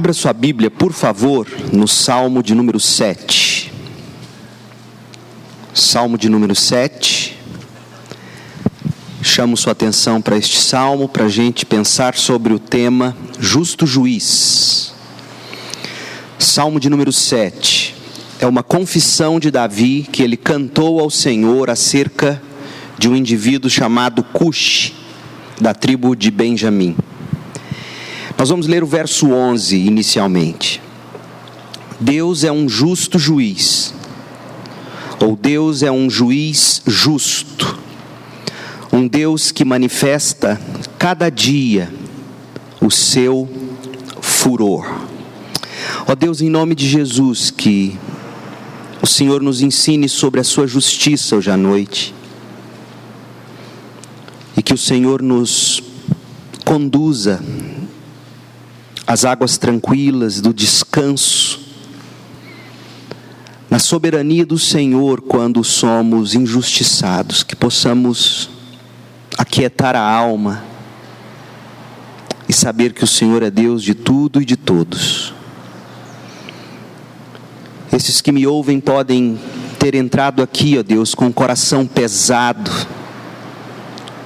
Abra sua Bíblia, por favor, no Salmo de número 7. Salmo de número 7. Chamo sua atenção para este salmo, para a gente pensar sobre o tema Justo Juiz. Salmo de número 7. É uma confissão de Davi que ele cantou ao Senhor acerca de um indivíduo chamado Cushi, da tribo de Benjamim. Nós vamos ler o verso 11 inicialmente. Deus é um justo juiz, ou Deus é um juiz justo, um Deus que manifesta cada dia o seu furor. Ó Deus, em nome de Jesus, que o Senhor nos ensine sobre a sua justiça hoje à noite, e que o Senhor nos conduza às águas tranquilas do descanso, na soberania do Senhor quando somos injustiçados, que possamos aquietar a alma e saber que o Senhor é Deus de tudo e de todos. Esses que me ouvem podem ter entrado aqui, ó Deus, com o coração pesado,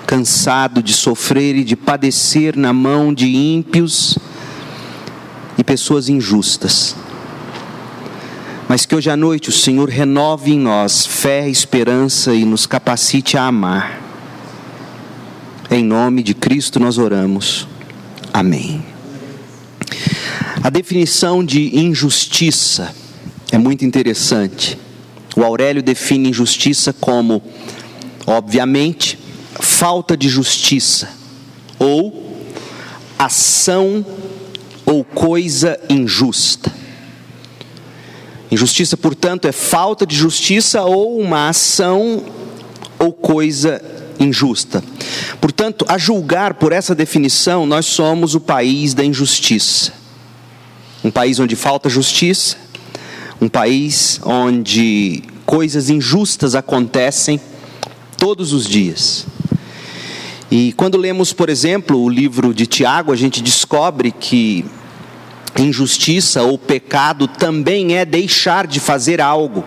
cansado de sofrer e de padecer na mão de ímpios e pessoas injustas. Mas que hoje à noite o Senhor renove em nós fé, esperança e nos capacite a amar. Em nome de Cristo nós oramos. Amém. A definição de injustiça é muito interessante. O Aurélio define injustiça como, obviamente, falta de justiça, ou ação ou coisa injusta. Injustiça, portanto, é falta de justiça ou uma ação ou coisa injusta. Portanto, a julgar por essa definição, nós somos o país da injustiça. Um país onde falta justiça, um país onde coisas injustas acontecem todos os dias. E quando lemos, por exemplo, o livro de Tiago, a gente descobre que injustiça ou pecado também é deixar de fazer algo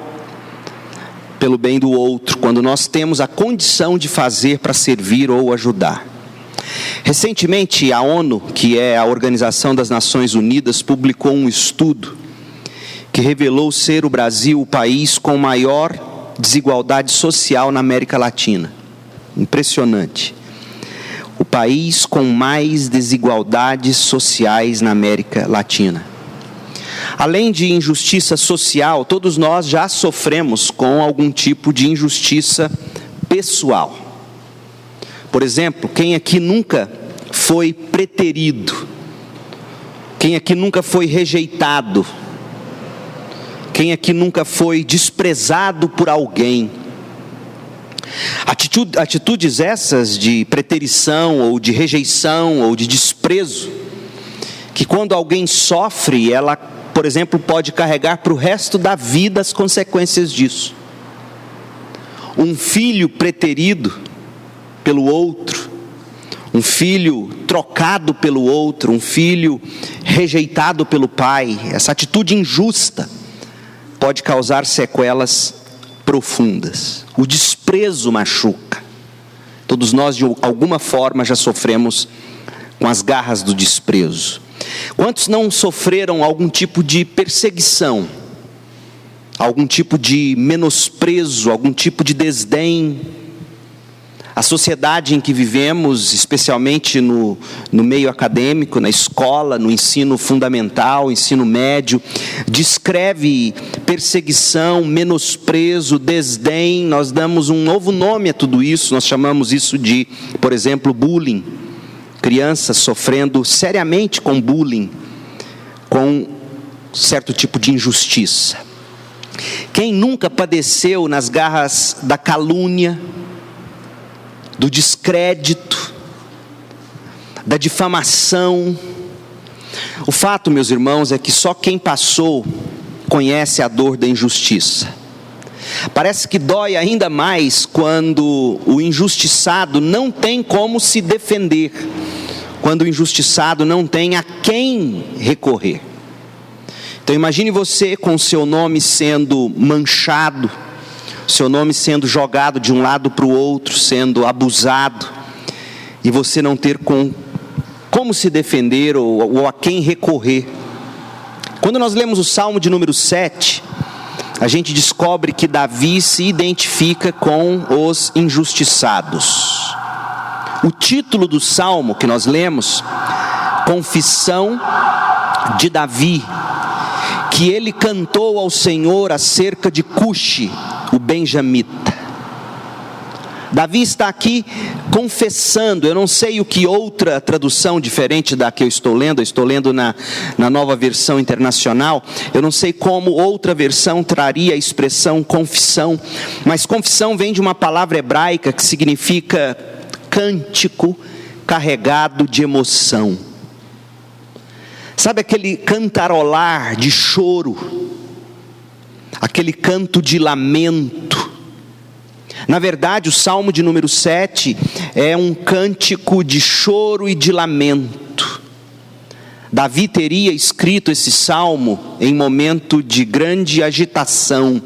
pelo bem do outro, quando nós temos a condição de fazer para servir ou ajudar. Recentemente, a ONU, que é a Organização das Nações Unidas, publicou um estudo que revelou ser o Brasil o país com maior desigualdade social na América Latina. Impressionante. O país com mais desigualdades sociais na América Latina. Além de injustiça social, todos nós já sofremos com algum tipo de injustiça pessoal. Por exemplo, quem aqui nunca foi preterido? Quem aqui nunca foi rejeitado? Quem aqui nunca foi desprezado por alguém? Atitudes essas de preterição, ou de rejeição, ou de desprezo, que quando alguém sofre, ela, por exemplo, pode carregar para o resto da vida as consequências disso. Um filho preterido pelo outro, um filho trocado pelo outro, um filho rejeitado pelo pai, essa atitude injusta pode causar sequelas profundas. O desprezo machuca. Todos nós de alguma forma já sofremos com as garras do desprezo. Quantos não sofreram algum tipo de perseguição, algum tipo de menosprezo, algum tipo de desdém? A sociedade em que vivemos, especialmente no meio acadêmico, na escola, no ensino fundamental, ensino médio, descreve perseguição, menosprezo, desdém. Nós damos um novo nome a tudo isso, nós chamamos isso de, por exemplo, bullying. Crianças sofrendo seriamente com bullying, com certo tipo de injustiça. Quem nunca padeceu nas garras da calúnia, do descrédito, da difamação? O fato, meus irmãos, é que só quem passou conhece a dor da injustiça. Parece que dói ainda mais quando o injustiçado não tem como se defender, quando o injustiçado não tem a quem recorrer. Então imagine você com o seu nome sendo manchado, seu nome sendo jogado de um lado para o outro, sendo abusado, e você não ter como se defender ou a quem recorrer. Quando nós lemos o Salmo de número 7, a gente descobre que Davi se identifica com os injustiçados. O título do Salmo que nós lemos, Confissão de Davi, que ele cantou ao Senhor acerca de Cuxi, o benjamita. Davi está aqui confessando. Eu não sei o que outra tradução diferente da que eu estou lendo na Nova Versão Internacional, eu não sei como outra versão traria a expressão confissão, mas confissão vem de uma palavra hebraica que significa cântico carregado de emoção. Sabe aquele cantarolar de choro, aquele canto de lamento? Na verdade, o Salmo de número 7 é um cântico de choro e de lamento. Davi teria escrito esse salmo em momento de grande agitação,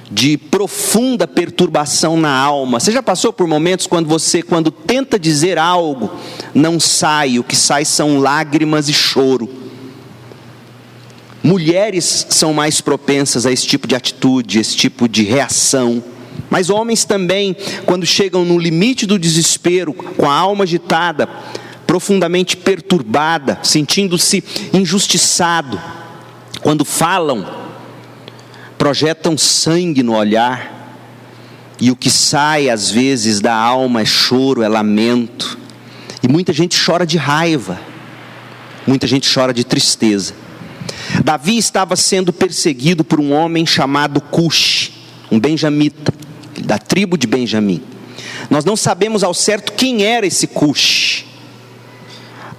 de profunda perturbação na alma. Você já passou por momentos quando tenta dizer algo, não sai, o que sai são lágrimas e choro? Mulheres são mais propensas a esse tipo de atitude, esse tipo de reação. Mas homens também, quando chegam no limite do desespero, com a alma agitada, profundamente perturbada, sentindo-se injustiçado, quando falam, projetam sangue no olhar, e o que sai às vezes da alma é choro, é lamento, e muita gente chora de raiva, muita gente chora de tristeza. Davi estava sendo perseguido por um homem chamado Cuxi, um benjamita, da tribo de Benjamim. Nós não sabemos ao certo quem era esse Cuxi.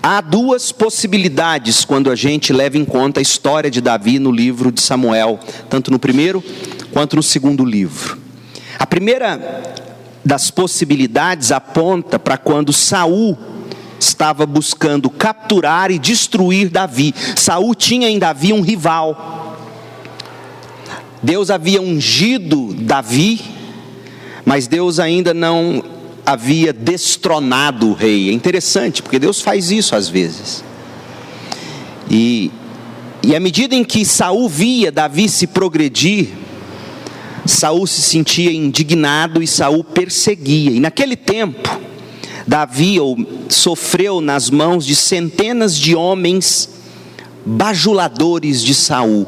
Há duas possibilidades quando a gente leva em conta a história de Davi no livro de Samuel, tanto no primeiro quanto no segundo livro. A primeira das possibilidades aponta para quando Saul estava buscando capturar e destruir Davi. Saul tinha em Davi um rival. Deus havia ungido Davi, mas Deus ainda não havia destronado o rei. É interessante, porque Deus faz isso às vezes. E à medida em que Saul via Davi se progredir, Saul se sentia indignado e Saul perseguia. E naquele tempo, Davi sofreu nas mãos de centenas de homens bajuladores de Saul.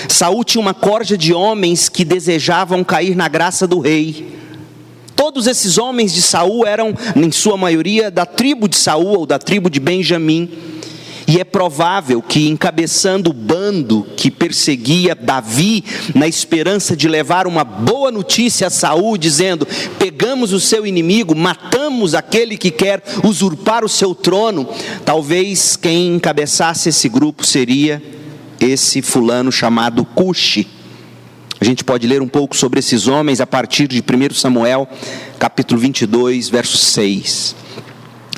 Saul tinha uma corja de homens que desejavam cair na graça do rei. Todos esses homens de Saul eram, em sua maioria, da tribo de Saul ou da tribo de Benjamim. E é provável que, encabeçando o bando que perseguia Davi, na esperança de levar uma boa notícia a Saul, dizendo: pegamos o seu inimigo, matamos aquele que quer usurpar o seu trono, talvez quem encabeçasse esse grupo seria esse fulano chamado Cuxi. A gente pode ler um pouco sobre esses homens a partir de 1 Samuel, capítulo 22, verso 6.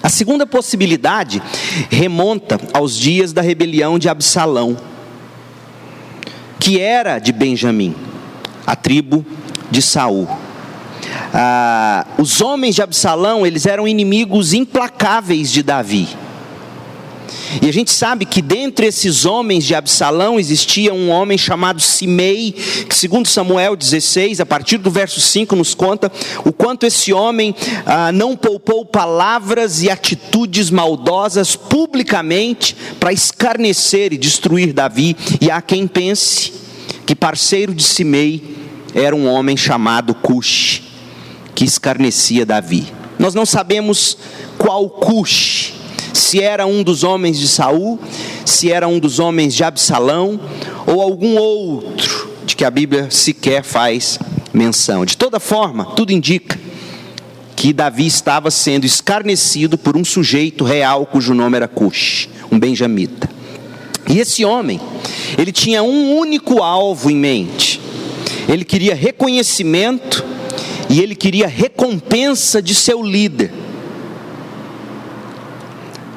A segunda possibilidade remonta aos dias da rebelião de Absalão, que era de Benjamim, a tribo de Saul. Os homens de Absalão, eles eram inimigos implacáveis de Davi. E a gente sabe que dentre esses homens de Absalão existia um homem chamado Simei, que segundo Samuel 16, a partir do verso 5, nos conta o quanto esse homem não poupou palavras e atitudes maldosas publicamente para escarnecer e destruir Davi. E há quem pense que parceiro de Simei era um homem chamado Cuxi, que escarnecia Davi. Nós não sabemos qual Cuxi, se era um dos homens de Saul, se era um dos homens de Absalão, ou algum outro, de que a Bíblia sequer faz menção. De toda forma, tudo indica que Davi estava sendo escarnecido por um sujeito real, cujo nome era Cuxi, um benjamita. E esse homem, ele tinha um único alvo em mente. Ele queria reconhecimento e ele queria recompensa de seu líder.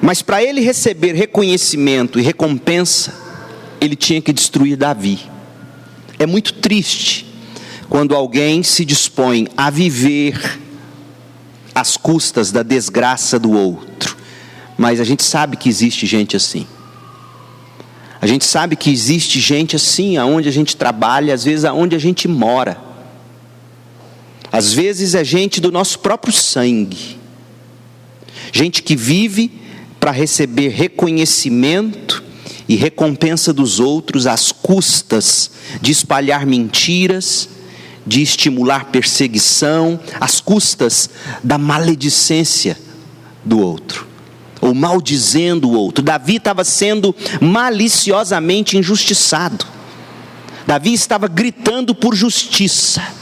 Mas para ele receber reconhecimento e recompensa, ele tinha que destruir Davi. É muito triste quando alguém se dispõe a viver às custas da desgraça do outro. Mas a gente sabe que existe gente assim. A gente sabe que existe gente assim aonde a gente trabalha, às vezes aonde a gente mora. Às vezes é gente do nosso próprio sangue. Gente que vive para receber reconhecimento e recompensa dos outros às custas de espalhar mentiras, de estimular perseguição, às custas da maledicência do outro, ou maldizendo o outro. Davi estava sendo maliciosamente injustiçado. Davi estava gritando por justiça.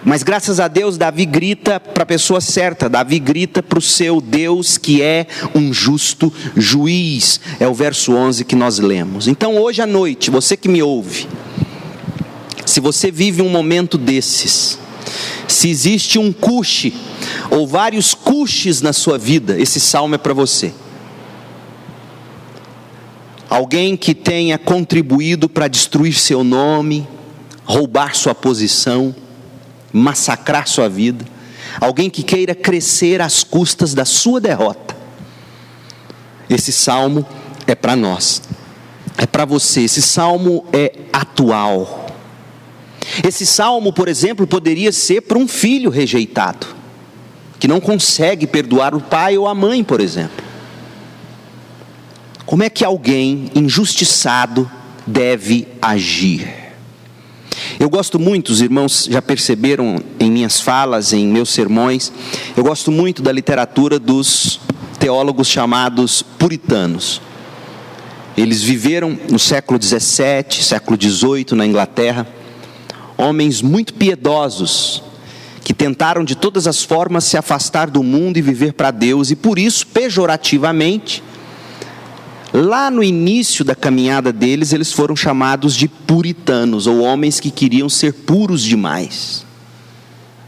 Mas graças a Deus, Davi grita para a pessoa certa. Davi grita para o seu Deus, que é um justo juiz. É o verso 11 que nós lemos. Então hoje à noite, você que me ouve, se você vive um momento desses, se existe um Cuxi, ou vários Cuxis na sua vida, esse salmo é para você. Alguém que tenha contribuído para destruir seu nome, roubar sua posição, massacrar sua vida. Alguém que queira crescer às custas da sua derrota. Esse salmo é para nós, é para você. Esse salmo é atual. Esse salmo, por exemplo, poderia ser para um filho rejeitado, que não consegue perdoar o pai ou a mãe, por exemplo. Como é que alguém injustiçado deve agir? Eu gosto muito, os irmãos já perceberam em minhas falas, em meus sermões, eu gosto muito da literatura dos teólogos chamados puritanos. Eles viveram no século XVII, século XVIII na Inglaterra, homens muito piedosos, que tentaram de todas as formas se afastar do mundo e viver para Deus, e por isso, pejorativamente, lá no início da caminhada deles, eles foram chamados de puritanos, ou homens que queriam ser puros demais.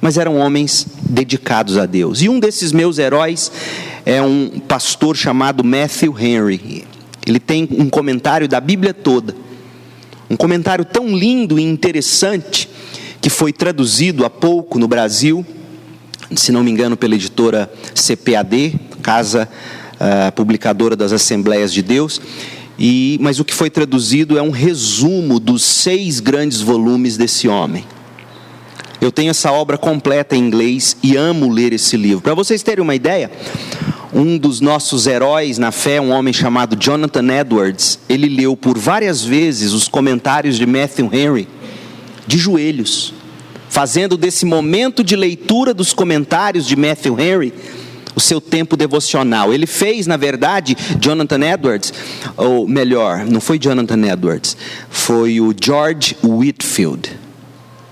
Mas eram homens dedicados a Deus. E um desses meus heróis é um pastor chamado Matthew Henry. Ele tem um comentário da Bíblia toda. Um comentário tão lindo e interessante, que foi traduzido há pouco no Brasil, se não me engano pela editora CPAD, Casa Publicadora das Assembleias de Deus, mas o que foi traduzido é um resumo dos 6 grandes volumes desse homem. Eu tenho essa obra completa em inglês e amo ler esse livro. Para vocês terem uma ideia, um dos nossos heróis na fé, um homem chamado Jonathan Edwards, ele leu por várias vezes os comentários de Matthew Henry, de joelhos, fazendo desse momento de leitura dos comentários de Matthew Henry o seu tempo devocional. Ele fez, na verdade, Jonathan Edwards, ou melhor, não foi Jonathan Edwards, foi o George Whitefield.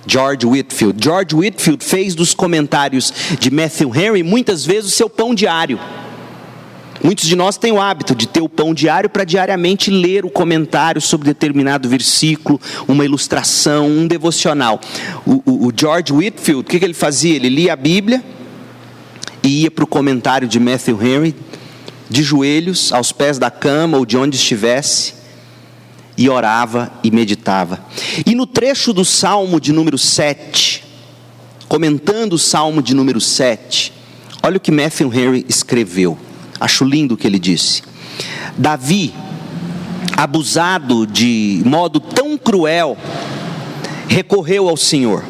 George Whitefield fez dos comentários de Matthew Henry, muitas vezes, o seu pão diário. Muitos de nós têm o hábito de ter o pão diário para diariamente ler o comentário sobre determinado versículo, uma ilustração, um devocional. O George Whitefield, o que ele fazia? Ele lia a Bíblia e ia para o comentário de Matthew Henry, de joelhos, aos pés da cama ou de onde estivesse, e orava e meditava. E no trecho do Salmo de número 7, comentando o Salmo de número 7, olha o que Matthew Henry escreveu. Acho lindo o que ele disse. Davi, abusado de modo tão cruel, recorreu ao Senhor.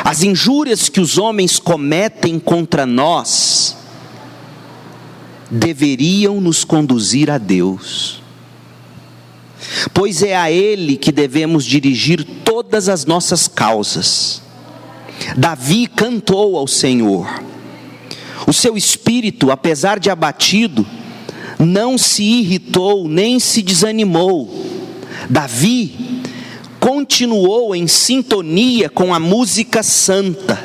As injúrias que os homens cometem contra nós deveriam nos conduzir a Deus, pois é a Ele que devemos dirigir todas as nossas causas. Davi cantou ao Senhor. O seu espírito, apesar de abatido, não se irritou nem se desanimou. Davi continuou em sintonia com a música santa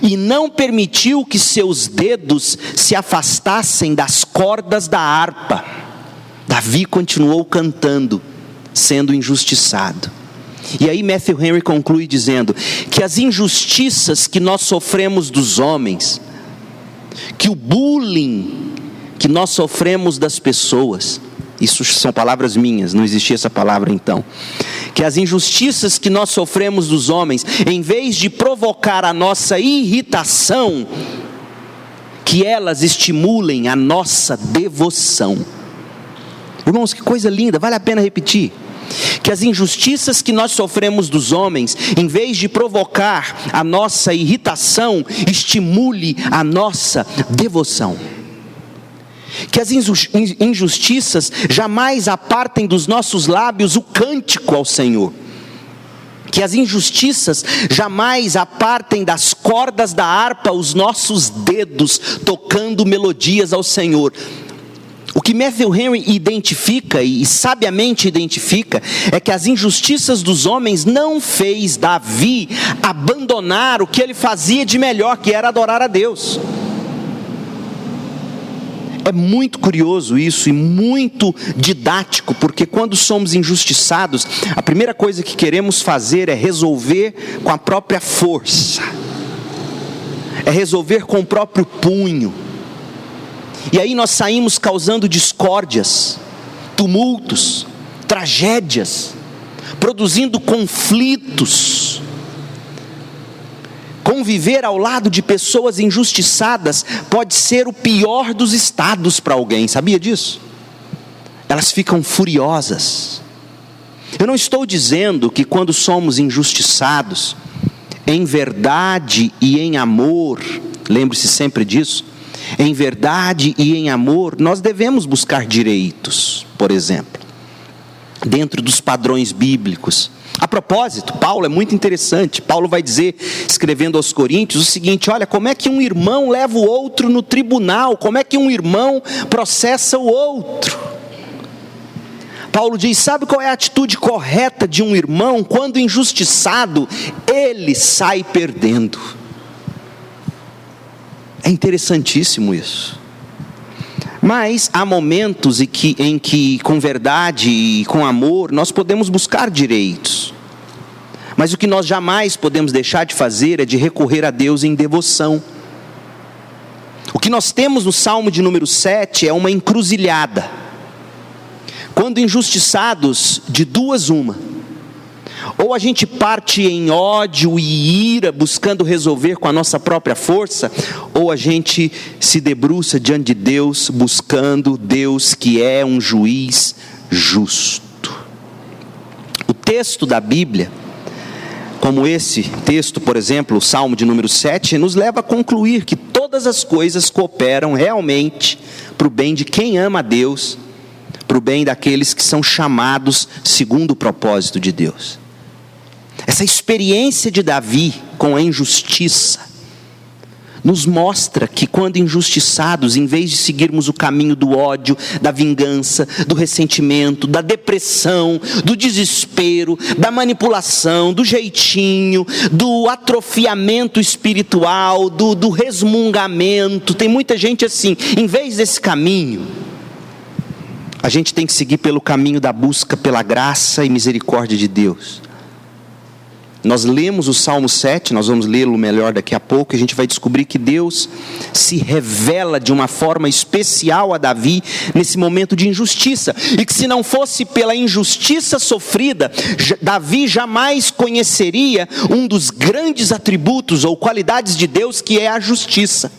e não permitiu que seus dedos se afastassem das cordas da harpa. Davi continuou cantando, sendo injustiçado. E aí Matthew Henry conclui dizendo que as injustiças que nós sofremos dos homens, que o bullying que nós sofremos das pessoas, isso são palavras minhas, não existia essa palavra então, que as injustiças que nós sofremos dos homens, em vez de provocar a nossa irritação, que elas estimulem a nossa devoção. Irmãos, que coisa linda, vale a pena repetir. Que as injustiças que nós sofremos dos homens, em vez de provocar a nossa irritação, estimule a nossa devoção. Que as injustiças jamais apartem dos nossos lábios o cântico ao Senhor. Que as injustiças jamais apartem das cordas da harpa os nossos dedos, tocando melodias ao Senhor. O que Matthew Henry identifica, e sabiamente identifica, é que as injustiças dos homens não fez Davi abandonar o que ele fazia de melhor, que era adorar a Deus. É muito curioso isso e muito didático, porque quando somos injustiçados, a primeira coisa que queremos fazer é resolver com a própria força, é resolver com o próprio punho. E aí nós saímos causando discórdias, tumultos, tragédias, produzindo conflitos. Conviver ao lado de pessoas injustiçadas pode ser o pior dos estados para alguém, sabia disso? Elas ficam furiosas. Eu não estou dizendo que quando somos injustiçados, em verdade e em amor, lembre-se sempre disso, em verdade e em amor, nós devemos buscar direitos, por exemplo, dentro dos padrões bíblicos. A propósito, Paulo é muito interessante. Paulo vai dizer, escrevendo aos Coríntios, o seguinte: olha, como é que um irmão leva o outro no tribunal? Como é que um irmão processa o outro? Paulo diz, sabe qual é a atitude correta de um irmão? Quando injustiçado, ele sai perdendo. É interessantíssimo isso. Mas há momentos em que com verdade e com amor, nós podemos buscar direitos. Mas o que nós jamais podemos deixar de fazer é de recorrer a Deus em devoção. O que nós temos no Salmo de número 7 é uma encruzilhada. Quando injustiçados, de duas uma. Ou a gente parte em ódio e ira, buscando resolver com a nossa própria força, ou a gente se debruça diante de Deus, buscando Deus que é um juiz justo. O texto da Bíblia, como esse texto, por exemplo, o Salmo de número 7, nos leva a concluir que todas as coisas cooperam realmente para o bem de quem ama a Deus, para o bem daqueles que são chamados segundo o propósito de Deus. Essa experiência de Davi com a injustiça nos mostra que quando injustiçados, em vez de seguirmos o caminho do ódio, da vingança, do ressentimento, da depressão, do desespero, da manipulação, do jeitinho, do atrofiamento espiritual, do resmungamento, tem muita gente assim, em vez desse caminho, a gente tem que seguir pelo caminho da busca pela graça e misericórdia de Deus. Nós lemos o Salmo 7, nós vamos lê-lo melhor daqui a pouco, e a gente vai descobrir que Deus se revela de uma forma especial a Davi nesse momento de injustiça, e que se não fosse pela injustiça sofrida, Davi jamais conheceria um dos grandes atributos ou qualidades de Deus, que é a justiça.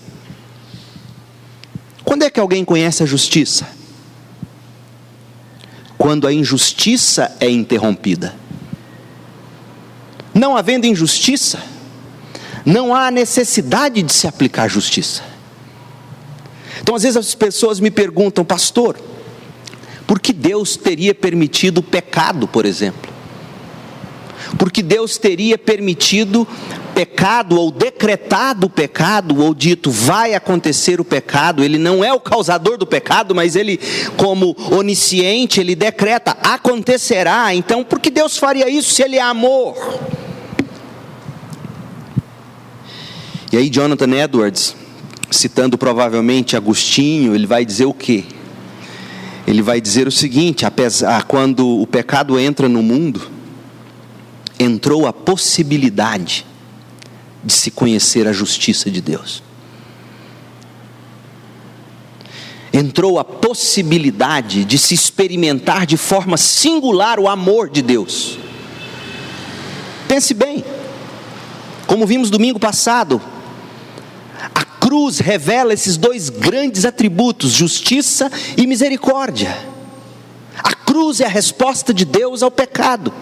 Quando é que alguém conhece a justiça? Quando a injustiça é interrompida. Não havendo injustiça, não há necessidade de se aplicar a justiça. Então às vezes as pessoas me perguntam, pastor, por que Deus teria permitido o pecado, por exemplo? Por que Deus teria permitido pecado, ou decretado o pecado, ou dito, vai acontecer o pecado? Ele não é o causador do pecado, mas ele, como onisciente, ele decreta, acontecerá. Então por que Deus faria isso se ele é amor? E aí Jonathan Edwards, citando provavelmente Agostinho, ele vai dizer o quê? Ele vai dizer o seguinte: quando o pecado entra no mundo, entrou a possibilidade de se conhecer a justiça de Deus. entrou a possibilidade de se experimentar de forma singular o amor de Deus. Pense bem, como vimos domingo passado, a cruz revela esses dois grandes atributos, justiça e misericórdia. A cruz é a resposta de Deus ao pecado.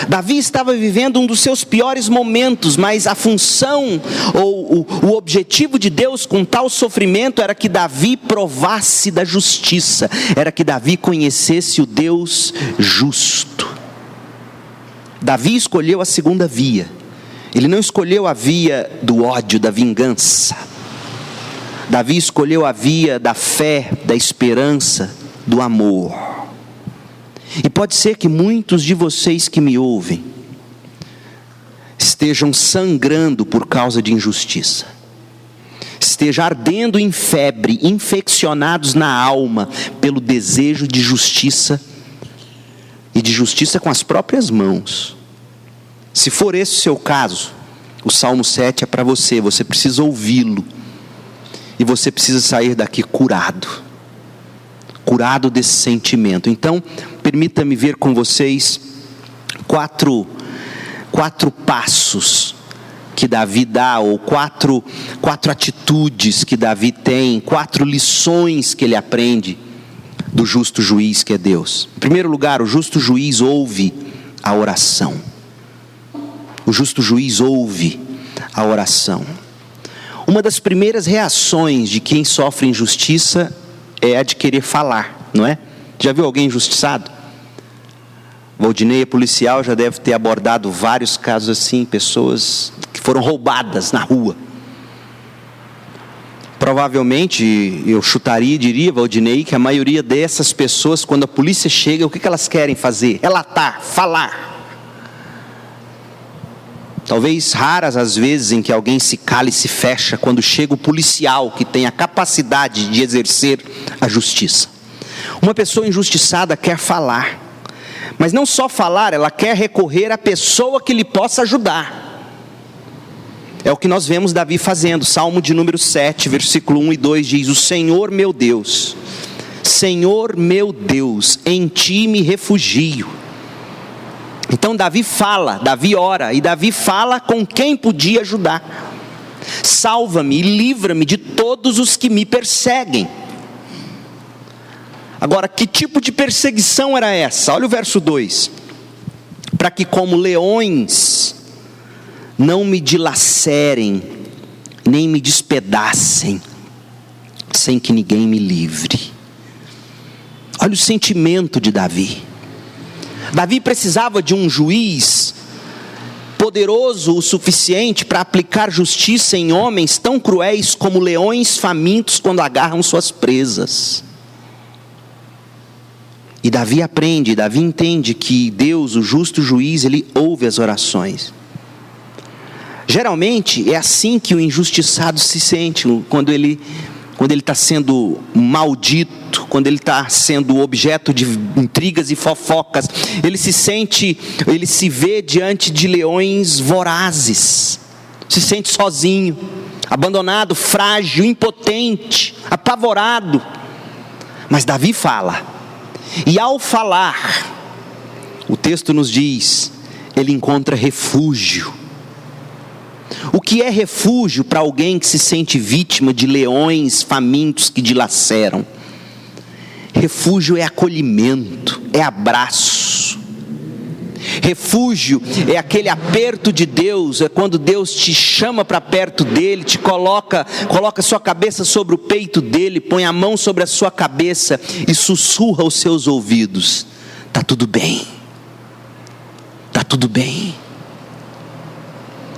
Davi estava vivendo um dos seus piores momentos, mas a função ou o objetivo de Deus com tal sofrimento era que Davi provasse da justiça, era que Davi conhecesse o Deus justo. Davi escolheu a segunda via, ele não escolheu a via do ódio, da vingança. Davi escolheu a via da fé, da esperança, do amor. E pode ser que muitos de vocês que me ouvem estejam sangrando por causa de injustiça, estejam ardendo em febre, infeccionados na alma pelo desejo de justiça, e de justiça com as próprias mãos. Se for esse o seu caso, o Salmo 7 é para você, você precisa ouvi-lo, e você precisa sair daqui curado desse sentimento. Então, permita-me ver com vocês quatro passos que Davi dá, ou quatro atitudes que Davi tem, 4 lições que ele aprende do justo juiz que é Deus. Em primeiro lugar, o justo juiz ouve a oração. O justo juiz ouve a oração. Uma das primeiras reações de quem sofre injustiça é a de querer falar, não é? Já viu alguém injustiçado? Valdinei é policial, já deve ter abordado vários casos assim, pessoas que foram roubadas na rua. Provavelmente, eu chutaria e diria, Valdinei, que a maioria dessas pessoas, quando a polícia chega, o que elas querem fazer? Relatar, falar. Talvez raras as vezes em que alguém se cala e se fecha quando chega o policial que tem a capacidade de exercer a justiça. Uma pessoa injustiçada quer falar, mas não só falar, ela quer recorrer à pessoa que lhe possa ajudar. É o que nós vemos Davi fazendo. Salmo de número 7, versículo 1 e 2 diz: o Senhor meu Deus, em ti me refugio. Então Davi fala, Davi ora, e Davi fala com quem podia ajudar. Salva-me e livra-me de todos os que me perseguem. Agora, que tipo de perseguição era essa? Olha o verso 2: para que como leões não me dilacerem, nem me despedacem, sem que ninguém me livre. Olha o sentimento de Davi. Davi precisava de um juiz poderoso o suficiente para aplicar justiça em homens tão cruéis como leões famintos quando agarram suas presas. E Davi aprende, Davi entende que Deus, o justo juiz, ele ouve as orações. Geralmente é assim que o injustiçado se sente quando ele está sendo maldito, quando ele está sendo objeto de intrigas e fofocas. Ele se vê diante de leões vorazes, se sente sozinho, abandonado, frágil, impotente, apavorado. Mas Davi fala, e ao falar, o texto nos diz, ele encontra refúgio. O que é refúgio para alguém que se sente vítima de leões famintos que dilaceram? Refúgio é acolhimento, é abraço. Refúgio é aquele aperto de Deus, é quando Deus te chama para perto dele, te coloca sua cabeça sobre o peito dele, põe a mão sobre a sua cabeça e sussurra aos seus ouvidos: está tudo bem, está tudo bem.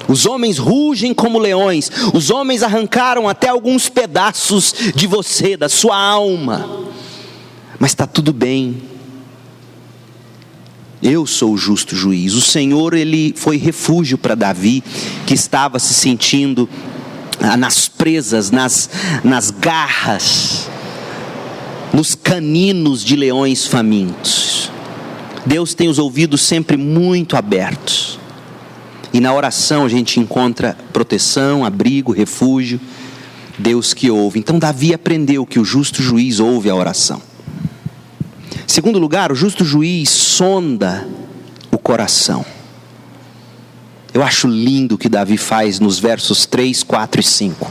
Os homens rugem como leões, os homens arrancaram até alguns pedaços de você, da sua alma, mas está tudo bem. Eu sou o justo juiz. O Senhor, ele foi refúgio para Davi, que estava se sentindo nas presas, nas garras, nos caninos de leões famintos. Deus tem os ouvidos sempre muito abertos. E na oração a gente encontra proteção, abrigo, refúgio. Deus que ouve. Então Davi aprendeu que o justo juiz ouve a oração. Segundo lugar, o justo juiz sonda o coração. Eu acho lindo o que Davi faz nos versos 3, 4 e 5.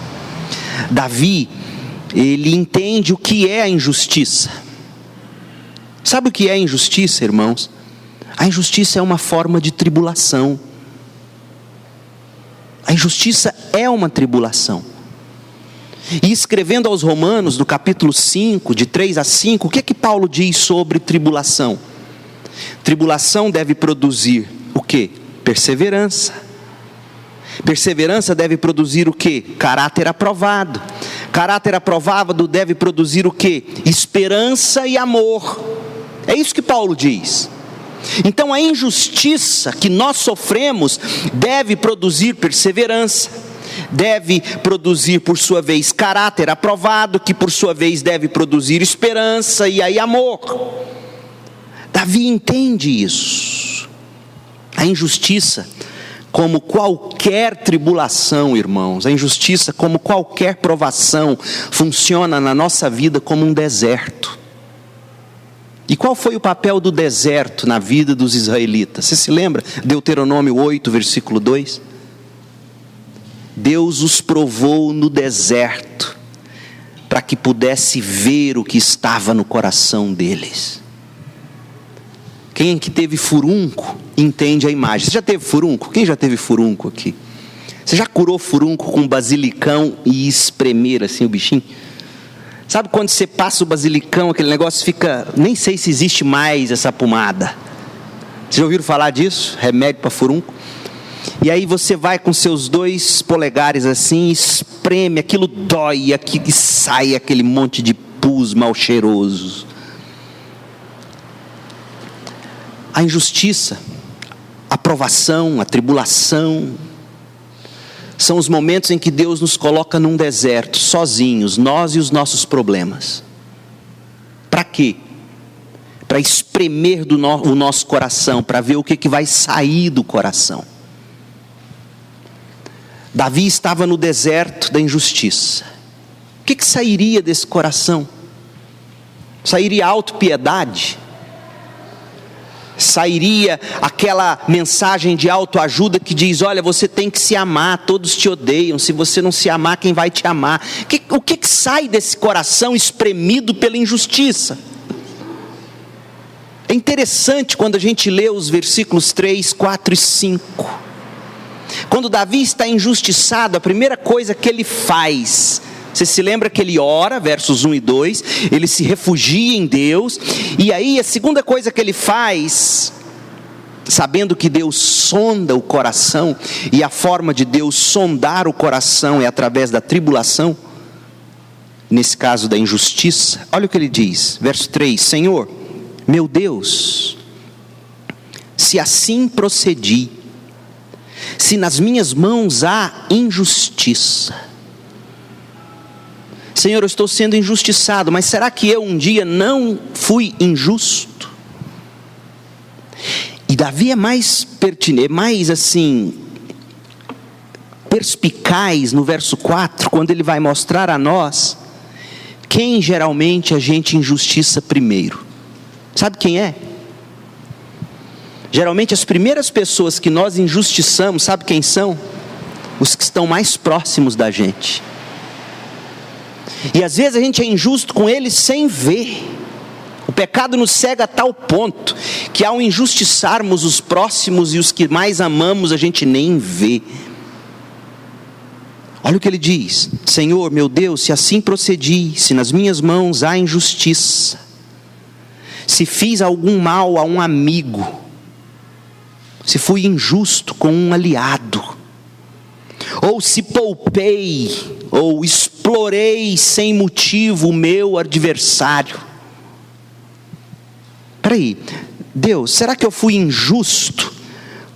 Davi, ele entende o que é a injustiça. Sabe o que é a injustiça, irmãos? A injustiça é uma forma de tribulação. A injustiça é uma tribulação. E escrevendo aos Romanos, no capítulo 5, de 3 a 5, o que é que Paulo diz sobre tribulação? Tribulação deve produzir o quê? Perseverança. Perseverança deve produzir o quê? Caráter aprovado. Caráter aprovado deve produzir o quê? Esperança e amor. É isso que Paulo diz. Então a injustiça que nós sofremos deve produzir perseverança, deve produzir por sua vez caráter aprovado, que por sua vez deve produzir esperança e aí amor. Davi entende isso. A injustiça, como qualquer tribulação, irmãos, a injustiça, como qualquer provação, funciona na nossa vida como um deserto. E qual foi o papel do deserto na vida dos israelitas? Você se lembra? Deuteronômio 8, versículo 2. Deus os provou no deserto, para que pudesse ver o que estava no coração deles. Quem que teve furunco, entende a imagem. Você já teve furunco? Quem já teve furunco aqui? Você já curou furunco com basilicão e espremer assim o bichinho? Sabe quando você passa o basilicão, aquele negócio fica... Nem sei se existe mais essa pomada. Vocês já ouviram falar disso? Remédio para furunco. E aí você vai com seus 2 polegares assim, espreme, aquilo dói, aqui e sai aquele monte de pus mal cheiroso. A injustiça, a provação, a tribulação, são os momentos em que Deus nos coloca num deserto, sozinhos, nós e os nossos problemas. Para quê? Para espremer o nosso coração, para ver o que vai sair do coração. Davi estava no deserto da injustiça. O que sairia desse coração? Sairia autopiedade? Sairia aquela mensagem de autoajuda que diz: olha, você tem que se amar, todos te odeiam, se você não se amar, quem vai te amar? O que sai desse coração espremido pela injustiça? É interessante quando a gente lê os versículos 3, 4 e 5. Quando Davi está injustiçado, a primeira coisa que ele faz, você se lembra que ele ora, versos 1 e 2, ele se refugia em Deus, e aí a segunda coisa que ele faz, sabendo que Deus sonda o coração, e a forma de Deus sondar o coração é através da tribulação, nesse caso da injustiça, olha o que ele diz, verso 3, Senhor, meu Deus, se assim procedi, se nas minhas mãos há injustiça, Senhor, eu estou sendo injustiçado, mas será que eu um dia não fui injusto? E Davi é mais pertinente, mais assim, perspicaz no verso 4, quando ele vai mostrar a nós, quem geralmente a gente injustiça primeiro. Sabe quem é? Geralmente as primeiras pessoas que nós injustiçamos, sabe quem são? Os que estão mais próximos da gente. E às vezes a gente é injusto com eles sem ver. O pecado nos cega a tal ponto, que ao injustiçarmos os próximos e os que mais amamos, a gente nem vê. Olha o que ele diz, Senhor, meu Deus, se assim procedi, se nas minhas mãos há injustiça, se fiz algum mal a um amigo, se fui injusto com um aliado, ou se poupei, ou explorei sem motivo o meu adversário. Peraí, Deus, será que eu fui injusto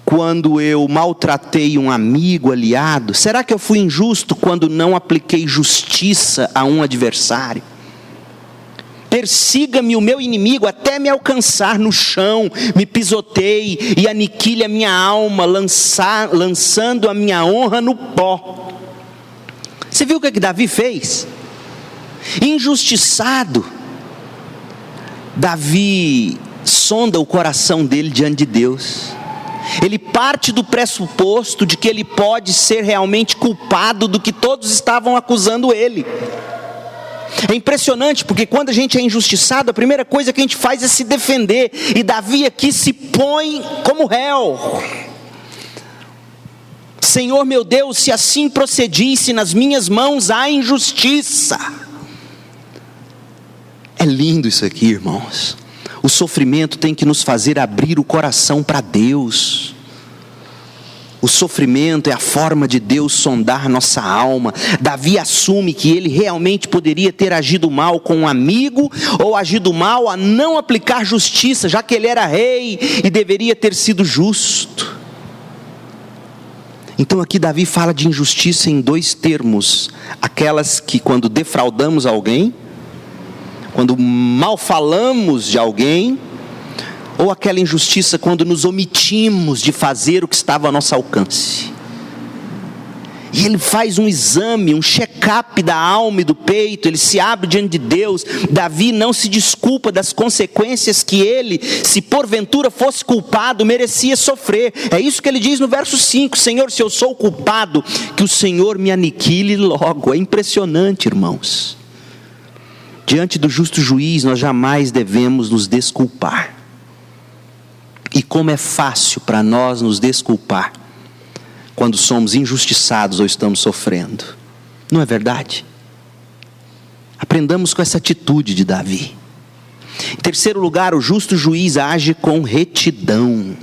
quando eu maltratei um amigo, aliado? Será que eu fui injusto quando não apliquei justiça a um adversário? Persiga-me o meu inimigo até me alcançar no chão, me pisoteie e aniquile a minha alma, lançando a minha honra no pó. Você viu o que Davi fez? Injustiçado, Davi sonda o coração dele diante de Deus. Ele parte do pressuposto de que ele pode ser realmente culpado do que todos estavam acusando ele. É impressionante, porque quando a gente é injustiçado, a primeira coisa que a gente faz é se defender. E Davi aqui se põe como réu. Senhor meu Deus, se assim procedisse nas minhas mãos a injustiça. É lindo isso aqui, irmãos. O sofrimento tem que nos fazer abrir o coração para Deus. O sofrimento é a forma de Deus sondar nossa alma. Davi assume que ele realmente poderia ter agido mal com um amigo, ou agido mal a não aplicar justiça, já que ele era rei e deveria ter sido justo. Então aqui Davi fala de injustiça em dois termos: aquelas que quando defraudamos alguém, quando mal falamos de alguém, ou aquela injustiça quando nos omitimos de fazer o que estava ao nosso alcance. E ele faz um exame, um check-up da alma e do peito, ele se abre diante de Deus. Davi não se desculpa das consequências que ele, se porventura fosse culpado, merecia sofrer. É isso que ele diz no verso 5, Senhor, se eu sou culpado, que o Senhor me aniquile logo. É impressionante, irmãos. Diante do justo juiz, nós jamais devemos nos desculpar. E como é fácil para nós nos desculpar quando somos injustiçados ou estamos sofrendo. Não é verdade? Aprendamos com essa atitude de Davi. Em terceiro lugar, o justo juiz age com retidão.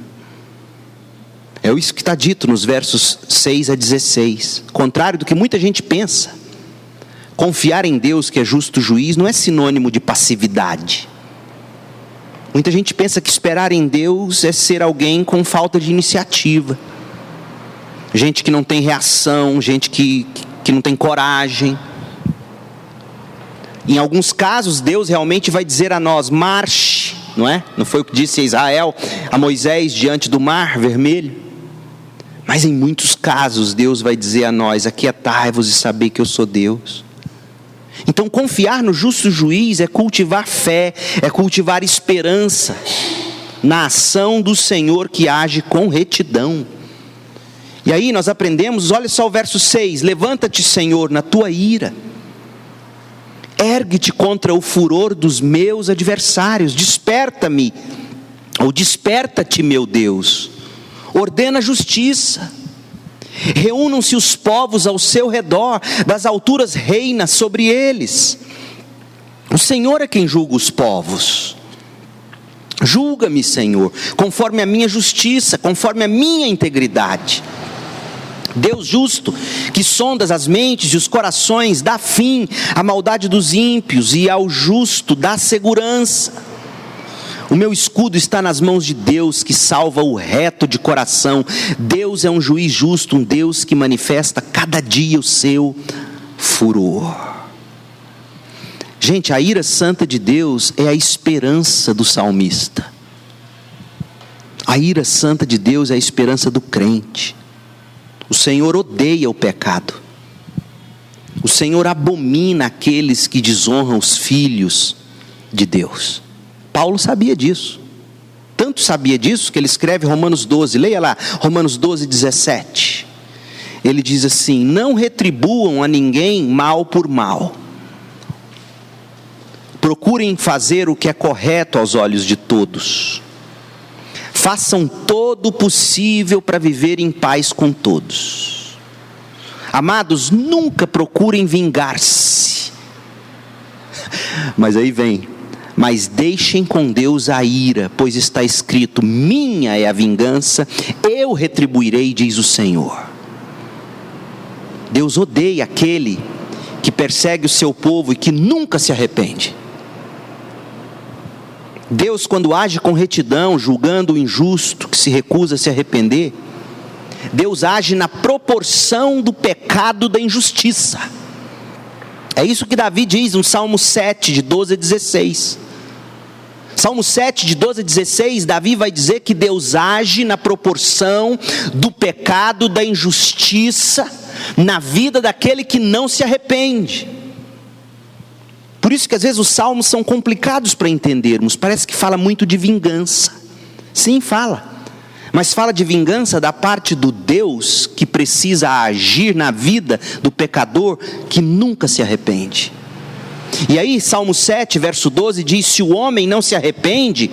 É isso que está dito nos versos 6 a 16. Contrário do que muita gente pensa, confiar em Deus, que é justo juiz, não é sinônimo de passividade. Muita gente pensa que esperar em Deus é ser alguém com falta de iniciativa. Gente que não tem reação, gente que não tem coragem. Em alguns casos, Deus realmente vai dizer a nós, marche, não é? Não foi o que disse a Israel, a Moisés, diante do mar vermelho? Mas em muitos casos, Deus vai dizer a nós, aquietai-vos e sabei que eu sou Deus. Então confiar no justo juiz é cultivar fé, é cultivar esperança na ação do Senhor que age com retidão. E aí nós aprendemos, olha só o verso 6, levanta-te, Senhor, na tua ira, ergue-te contra o furor dos meus adversários, desperta-me, ou desperta-te, meu Deus, ordena justiça. Reúnam-se os povos ao seu redor, das alturas reina sobre eles. O Senhor é quem julga os povos. Julga-me, Senhor, conforme a minha justiça, conforme a minha integridade. Deus justo, que sondas as mentes e os corações, dá fim à maldade dos ímpios, e ao justo dá segurança. O meu escudo está nas mãos de Deus, que salva o reto de coração. Deus é um juiz justo, um Deus que manifesta cada dia o seu furor. Gente, a ira santa de Deus é a esperança do salmista. A ira santa de Deus é a esperança do crente. O Senhor odeia o pecado. O Senhor abomina aqueles que desonram os filhos de Deus. Paulo sabia disso. Tanto sabia disso que ele escreve Romanos 12. Leia lá, Romanos 12, 17. Ele diz assim, não retribuam a ninguém mal por mal. Procurem fazer o que é correto aos olhos de todos. Façam todo o possível para viver em paz com todos. Amados, nunca procurem vingar-se. Mas aí vem, mas deixem com Deus a ira, pois está escrito, minha é a vingança, eu retribuirei, diz o Senhor. Deus odeia aquele que persegue o seu povo e que nunca se arrepende. Deus, quando age com retidão, julgando o injusto que se recusa a se arrepender, Deus age na proporção do pecado da injustiça. É isso que Davi diz no Salmo 7, de 12 a 16. Salmo 7, de 12 a 16, Davi vai dizer que Deus age na proporção do pecado, da injustiça, na vida daquele que não se arrepende. Por isso que às vezes os salmos são complicados para entendermos. Parece que fala muito de vingança. Sim, fala. Mas fala de vingança da parte do Deus que precisa agir na vida do pecador que nunca se arrepende. E aí, Salmo 7, verso 12 diz: se o homem não se arrepende,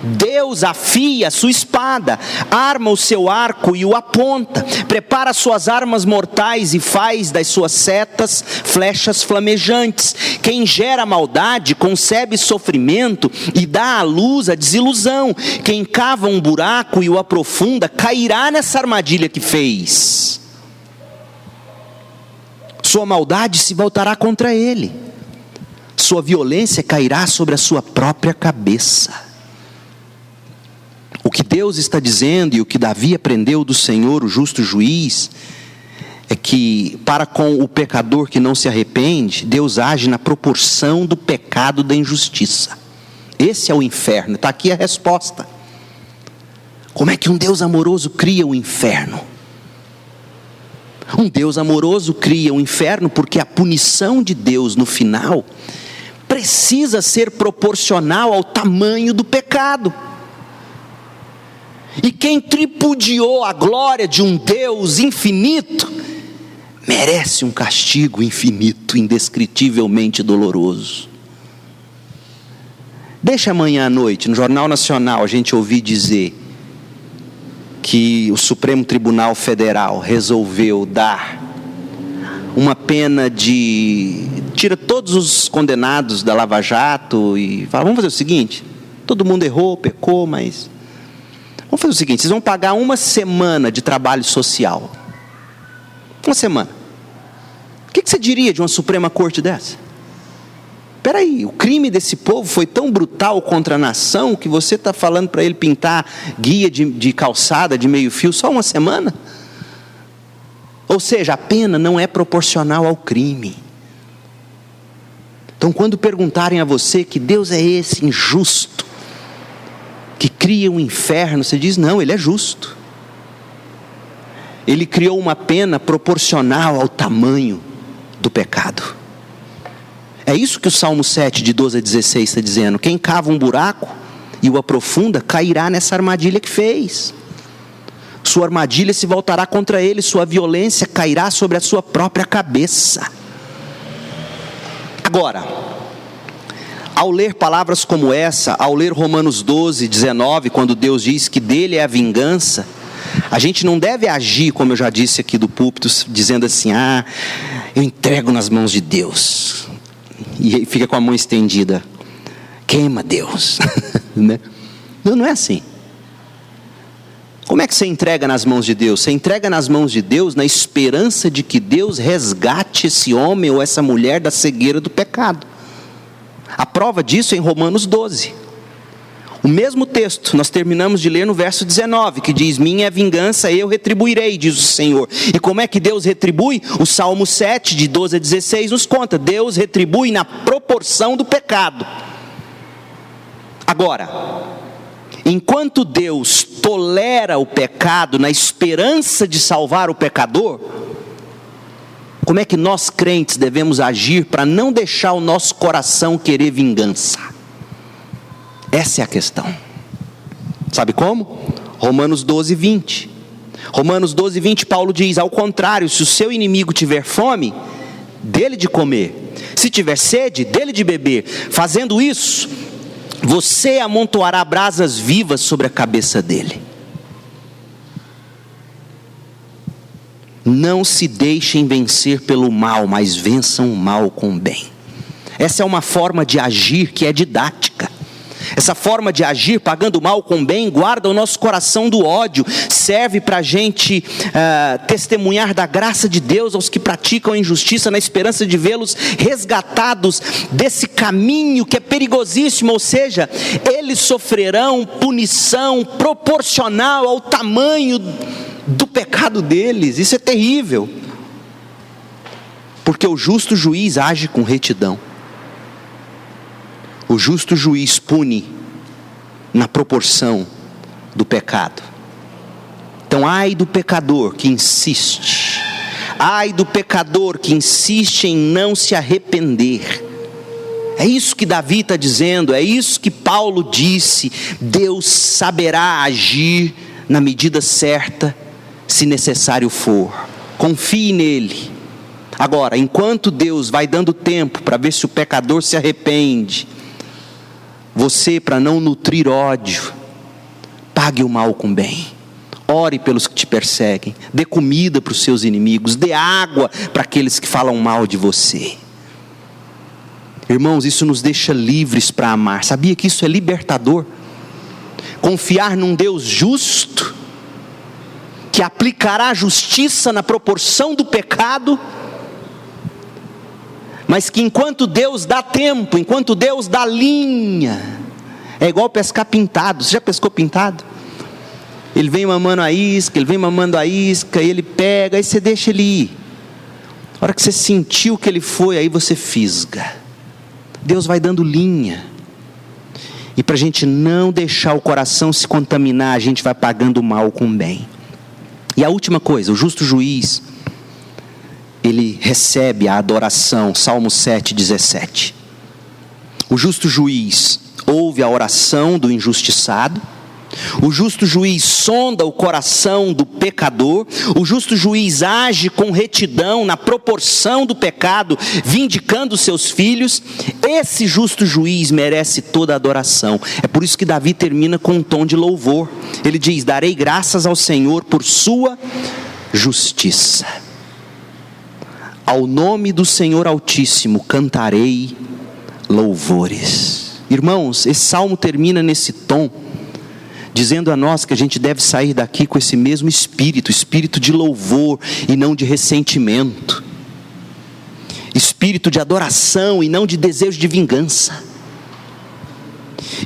Deus afia a sua espada, arma o seu arco e o aponta, prepara suas armas mortais e faz das suas setas flechas flamejantes. Quem gera maldade concebe sofrimento e dá à luz a desilusão. Quem cava um buraco e o aprofunda cairá nessa armadilha que fez. Sua maldade se voltará contra ele. Sua violência cairá sobre a sua própria cabeça. O que Deus está dizendo e o que Davi aprendeu do Senhor, o justo juiz, é que para com o pecador que não se arrepende, Deus age na proporção do pecado da injustiça. Esse é o inferno, está aqui a resposta. Como é que um Deus amoroso cria o inferno? Um Deus amoroso cria o inferno porque a punição de Deus no final precisa ser proporcional ao tamanho do pecado. E quem tripudiou a glória de um Deus infinito, merece um castigo infinito, indescritivelmente doloroso. Deixa amanhã à noite, no Jornal Nacional, a gente ouvir dizer que o Supremo Tribunal Federal resolveu dar uma pena de... tira todos os condenados da Lava Jato e fala: vamos fazer o seguinte, todo mundo errou, pecou, mas vamos fazer o seguinte, vocês vão pagar 1 semana de trabalho social. 1 semana. O que você diria de uma Suprema Corte dessa? Espera aí, o crime desse povo foi tão brutal contra a nação que você está falando para ele pintar guia de calçada de meio fio só 1 semana? Ou seja, a pena não é proporcional ao crime. Então, quando perguntarem a você que Deus é esse injusto, que cria um inferno, você diz: não, Ele é justo. Ele criou uma pena proporcional ao tamanho do pecado. É isso que o Salmo 7, de 12 a 16 está dizendo. Quem cava um buraco e o aprofunda, cairá nessa armadilha que fez. Sua armadilha se voltará contra ele, sua violência cairá sobre a sua própria cabeça. Agora, ao ler palavras como essa, ao ler Romanos 12, 19, quando Deus diz que dele é a vingança, a gente não deve agir, como eu já disse aqui do púlpito, dizendo assim: eu entrego nas mãos de Deus. E aí fica com a mão estendida: queima Deus. Né? Não é assim. Como é que você entrega nas mãos de Deus? Você entrega nas mãos de Deus na esperança de que Deus resgate esse homem ou essa mulher da cegueira do pecado. A prova disso é em Romanos 12. O mesmo texto, nós terminamos de ler no verso 19, que diz: minha é a vingança, eu retribuirei, diz o Senhor. E como é que Deus retribui? O Salmo 7, de 12 a 16, nos conta: Deus retribui na proporção do pecado. Agora, enquanto Deus tolera o pecado na esperança de salvar o pecador, como é que nós crentes devemos agir para não deixar o nosso coração querer vingança? Essa é a questão. Sabe como? Romanos 12, 20. Romanos 12, 20, Paulo diz: ao contrário, se o seu inimigo tiver fome, dele de comer. Se tiver sede, dele de beber. Fazendo isso, você amontoará brasas vivas sobre a cabeça dele. Não se deixem vencer pelo mal, mas vençam o mal com o bem. Essa é uma forma de agir que é didática. Essa forma de agir, pagando o mal com o bem, guarda o nosso coração do ódio, serve para a gente testemunhar da graça de Deus aos que praticam a injustiça, na esperança de vê-los resgatados desse caminho que é perigosíssimo, ou seja, eles sofrerão punição proporcional ao tamanho do pecado deles. Isso é terrível, porque o justo juiz age com retidão. O justo juiz pune na proporção do pecado. Então, ai do pecador que insiste, Ai do pecador que insiste em não se arrepender. É isso que Davi está dizendo, é isso que Paulo disse. Deus saberá agir na medida certa, se necessário for. Confie nele. Agora, enquanto Deus vai dando tempo para ver se o pecador se arrepende, você, para não nutrir ódio, pague o mal com bem. Ore pelos que te perseguem, dê comida para os seus inimigos, dê água para aqueles que falam mal de você. Irmãos, isso nos deixa livres para amar. Sabia que isso é libertador? Confiar num Deus justo, que aplicará a justiça na proporção do pecado, mas que enquanto Deus dá tempo, enquanto Deus dá linha, é igual pescar pintado. Você já pescou pintado? Ele vem mamando a isca, e ele pega, aí você deixa ele ir. A hora que você sentiu que ele foi, aí você fisga. Deus vai dando linha. E para a gente não deixar o coração se contaminar, a gente vai pagando o mal com o bem. E a última coisa, o justo juiz, ele recebe a adoração. Salmo 7:17. O justo juiz ouve a oração do injustiçado. O justo juiz sonda o coração do pecador. O justo juiz age com retidão na proporção do pecado, vindicando seus filhos. Esse justo juiz merece toda a adoração. É por isso que Davi termina com um tom de louvor. Ele diz: darei graças ao Senhor por sua justiça. Ao nome do Senhor Altíssimo cantarei louvores. Irmãos, esse salmo termina nesse tom, dizendo a nós que a gente deve sair daqui com esse mesmo espírito de louvor e não de ressentimento, espírito de adoração e não de desejo de vingança,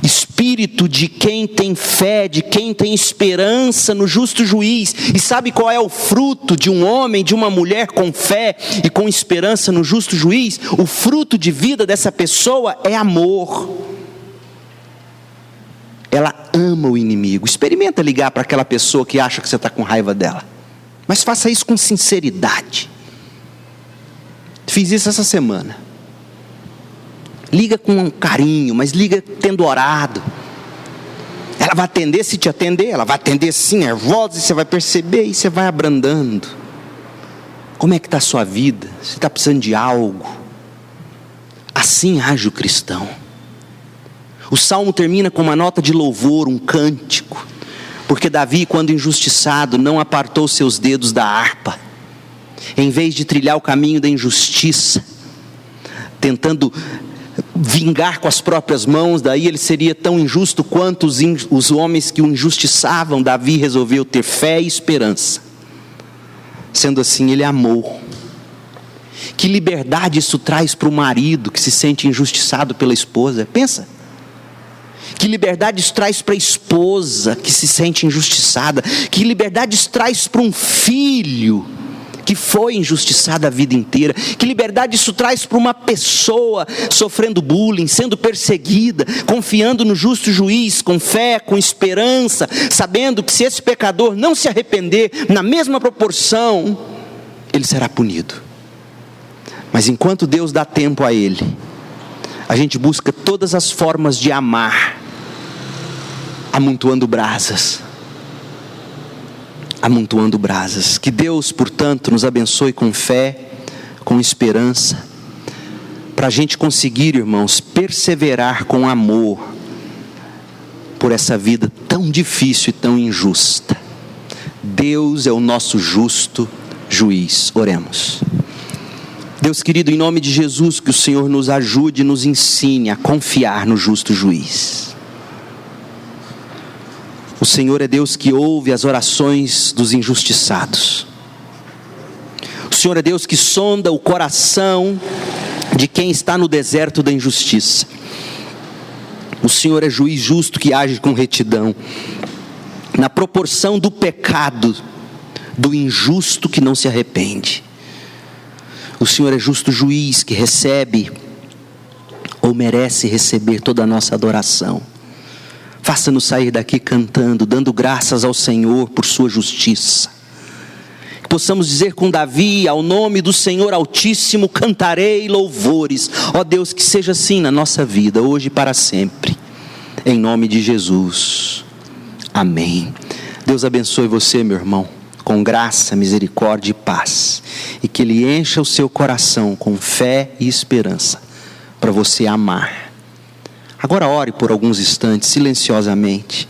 espírito de quem tem fé, de quem tem esperança no justo juiz. E sabe qual é o fruto de um homem, de uma mulher com fé e com esperança no justo juiz? O fruto de vida dessa pessoa é amor. Ela ama o inimigo. Experimenta ligar para aquela pessoa que acha que você está com raiva dela, mas faça isso com sinceridade. Fiz isso essa semana. Liga com carinho, mas liga tendo orado. Ela vai atender, se te atender, ela vai atender assim, nervosa, e você vai perceber, e você vai abrandando. Como é que está a sua vida? Você está precisando de algo? Assim age o cristão. O salmo termina com uma nota de louvor, um cântico, porque Davi, quando injustiçado, não apartou seus dedos da harpa. Em vez de trilhar o caminho da injustiça, tentando vingar com as próprias mãos, daí ele seria tão injusto quanto os homens que o injustiçavam. Davi resolveu ter fé e esperança. Sendo assim, ele amou. Que liberdade isso traz para o marido que se sente injustiçado pela esposa? Pensa. Que liberdade isso traz para a esposa que se sente injustiçada? Que liberdade isso traz para um filho que foi injustiçado a vida inteira? Que liberdade isso traz para uma pessoa sofrendo bullying, sendo perseguida, confiando no justo juiz, com fé, com esperança, sabendo que se esse pecador não se arrepender na mesma proporção, ele será punido. Mas enquanto Deus dá tempo a ele, a gente busca todas as formas de amar, amontoando brasas. Amontoando brasas. Que Deus, portanto, nos abençoe com fé, com esperança, para a gente conseguir, irmãos, perseverar com amor por essa vida tão difícil e tão injusta. Deus é o nosso justo juiz. Oremos. Deus querido, em nome de Jesus, que o Senhor nos ajude e nos ensine a confiar no justo juiz. O Senhor é Deus que ouve as orações dos injustiçados. O Senhor é Deus que sonda o coração de quem está no deserto da injustiça. O Senhor é juiz justo que age com retidão, na proporção do pecado do injusto que não se arrepende. O Senhor é justo juiz que recebe ou merece receber toda a nossa adoração. Faça-nos sair daqui cantando, dando graças ao Senhor por sua justiça. possamos dizer com Davi: ao nome do Senhor Altíssimo cantarei louvores. Ó Deus, que seja assim na nossa vida, hoje e para sempre, em nome de Jesus, amém. Deus abençoe você, meu irmão, com graça, misericórdia e paz, e que Ele encha o seu coração com fé e esperança, para você amar. Agora ore por alguns instantes, silenciosamente.